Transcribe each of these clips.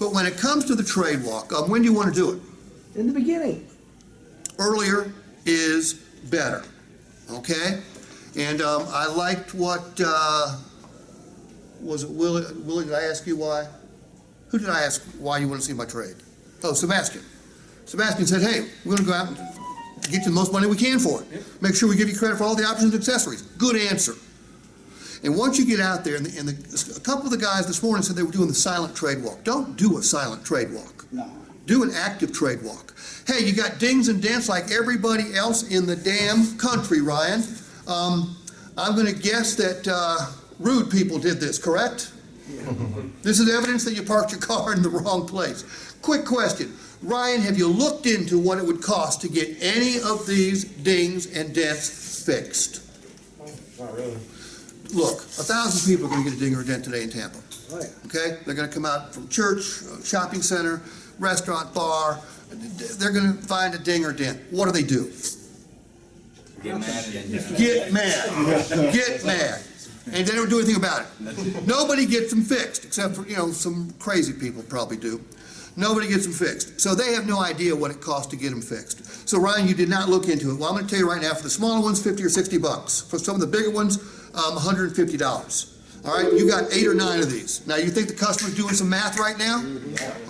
But when it comes to the trade walk, when do you want to do it? In the beginning. Earlier is better, okay? And I liked what, was it Willie? Willie, did I ask you why? Who did I ask why you want to see my trade? Oh, Sebastian. Sebastian said, hey, we're going to go out and get you the most money we can for it. Yep. Make sure we give you credit for all the options and accessories. Good answer. And once you get out there, and a couple of the guys this morning said they were doing the silent trade walk. Don't do a silent trade walk. No. Do an active trade walk. Hey, you got dings and dents like everybody else in the damn country, Ryan. I'm going to guess that rude people did this, correct? Yeah. This is evidence that you parked your car in the wrong place. Quick question. Ryan, have you looked into what it would cost to get any of these dings and dents fixed? Not really. Look, 1,000 people are going to get a ding or a dent today in Tampa. Oh, yeah. Okay? They're going to come out from church, shopping center, restaurant, bar. They're going to find a ding or dent. What do? Get mad again. Get mad. Get mad. And they don't do anything about it. Nobody gets them fixed, except for, some crazy people probably do. Nobody gets them fixed. So they have no idea what it costs to get them fixed. So Ryan, you did not look into it. Well, I'm going to tell you right now, for the smaller ones, 50 or 60 bucks. For some of the bigger ones, $150. All right, you got 8 or 9 of these. Now, you think the customer's doing some math right now?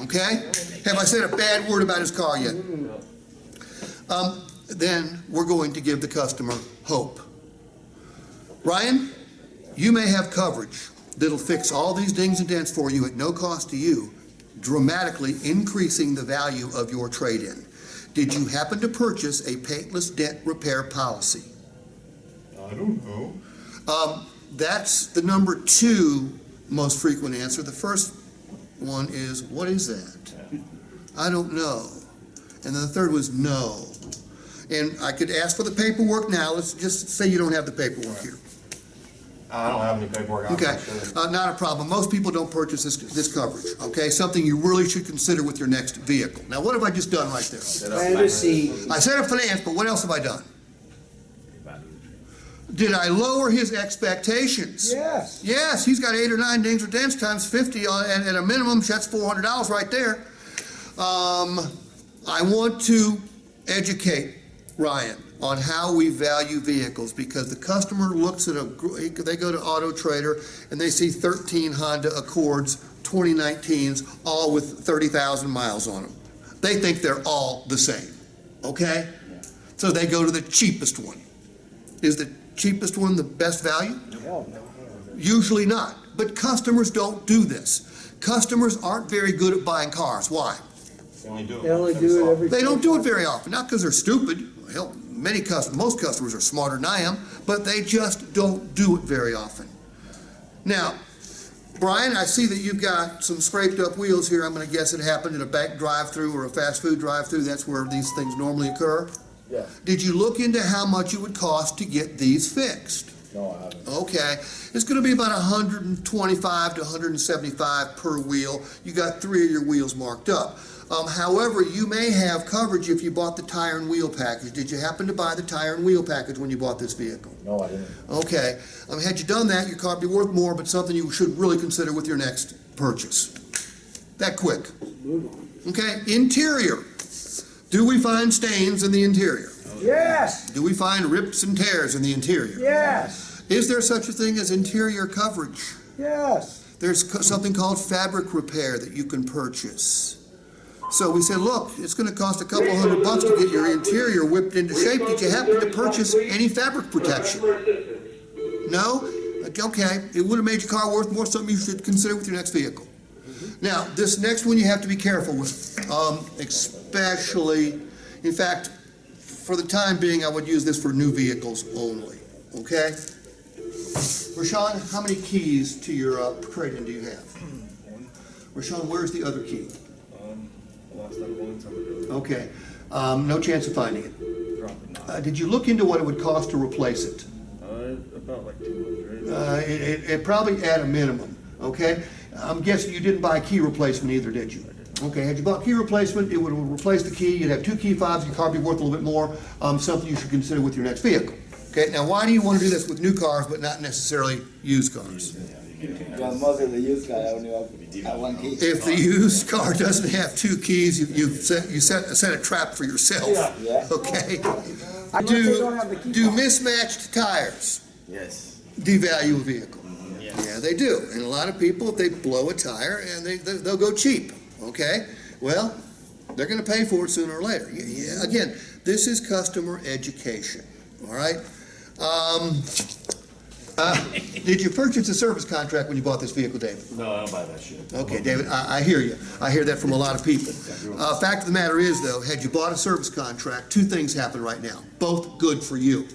Okay? Have I said a bad word about his car yet? Then we're going to give the customer hope. Ryan, you may have coverage that'll fix all these dings and dents for you at no cost to you, dramatically increasing the value of your trade-in. Did you happen to purchase a paintless dent repair policy? I don't know. That's the number 2 most frequent answer. The first one is, what is that? I don't know. And then the third was no. And I could ask for the paperwork now. Let's just say you don't have the paperwork here. I don't have any paperwork. Okay, not a problem. Most people don't purchase this coverage, okay? Something you really should consider with your next vehicle. Now, what have I just done right there? Fantasy. I set up finance, but what else have I done? Did I lower his expectations? Yes. Yes, he's got 8 or 9 dings or dents times 50, and at a minimum, that's $400 right there. I want to educate Ryan on how we value vehicles, because the customer looks at they go to Auto Trader and they see 13 Honda Accords 2019s, all with 30,000 miles on them. They think they're all the same, okay? Yeah. So they go to the cheapest one. Is the cheapest one the best value? No. Usually not, but customers don't do this. Customers aren't very good at buying cars. Why? They only do it every. They don't do it very often, not because they're stupid. Hell, most customers are smarter than I am, but they just don't do it very often. Now, Brian, I see that you've got some scraped up wheels here. I'm going to guess it happened in a bank drive-through or a fast food drive-through. That's where these things normally occur. Yeah. Did you look into how much it would cost to get these fixed? No, I haven't. Okay, it's going to be about $125 to $175 per wheel. You got 3 of your wheels marked up. However, you may have coverage if you bought the tire and wheel package. Did you happen to buy the tire and wheel package when you bought this vehicle? No, I didn't. Okay, had you done that, your car would be worth more, but something you should really consider with your next purchase. That quick. Move on. Okay, interior. Do we find stains in the interior? Yes. Do we find rips and tears in the interior? Yes. Is there such a thing as interior coverage? Yes. There's something called fabric repair that you can purchase. So we said, look, it's going to cost a couple $100 to get your interior whipped into shape. Did you happen to purchase any fabric protection? No? Okay, it would have made your car worth more, something you should consider with your next vehicle. Now, this next one you have to be careful with, especially, in fact, for the time being, I would use this for new vehicles only, okay? Rashawn, how many keys to your trade-in do you have? One. Rashawn, where's the other key? I lost that a long time ago. Okay, no chance of finding it. Probably not. Did you look into what it would cost to replace it? About like 200. It probably at a minimum, okay? I'm guessing you didn't buy a key replacement either, did you? Okay, had you bought key replacement, it would replace the key, you'd have 2 key fobs, your car would be worth a little bit more, something you should consider with your next vehicle. Okay, now why do you want to do this with new cars but not necessarily used cars? Because most of the used car only have one key. If the used car doesn't have two keys, you set a trap for yourself. Yeah. Okay? Unless they don't have the key Do fob. mismatched tires Yes. devalue a vehicle? Yes. Yeah, they do. And a lot of people, if they blow a tire, and they'll go cheap, okay? Well, they're gonna pay for it sooner or later. Again, this is customer education, all right? Did you purchase a service contract when you bought this vehicle, David? No, I don't buy that shit. Okay, David, I hear you. I hear that from a lot of people. Fact of the matter is, though, had you bought a service contract, two things happen right now, both good for you.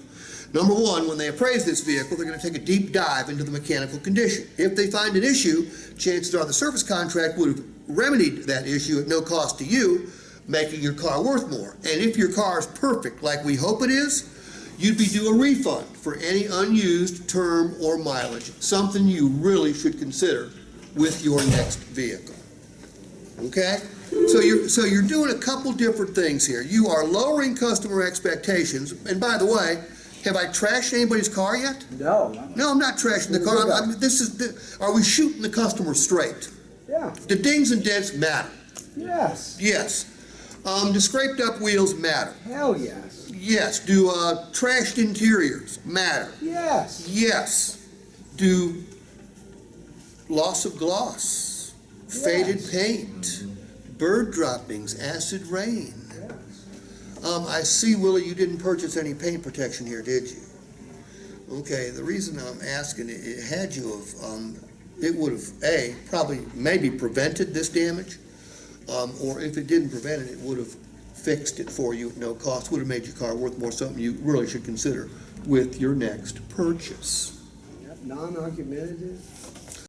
Number one, when they appraise this vehicle, they're going to take a deep dive into the mechanical condition. If they find an issue, chances are the service contract would have remedied that issue at no cost to you, making your car worth more. And if your car is perfect, like we hope it is, you'd be due a refund for any unused term or mileage, something you really should consider with your next vehicle. Okay? So you're doing a couple different things here. You are lowering customer expectations, and by the way, have I trashed anybody's car yet? No. No, I'm not trashing the car. Are we shooting the customer straight? Yeah. The dings and dents matter. Yes. Yes. Do scraped up wheels matter? Hell yes. Yes. Do trashed interiors matter? Yes. Yes. Do loss of gloss, faded paint, bird droppings, acid rain? I see, Willie, you didn't purchase any paint protection here, did you? Okay, the reason I'm asking, it had you have, it would have, probably maybe prevented this damage, or if it didn't prevent it, it would have fixed it for you at no cost, would have made your car worth more, something you really should consider with your next purchase. Yep. Non-argumentative.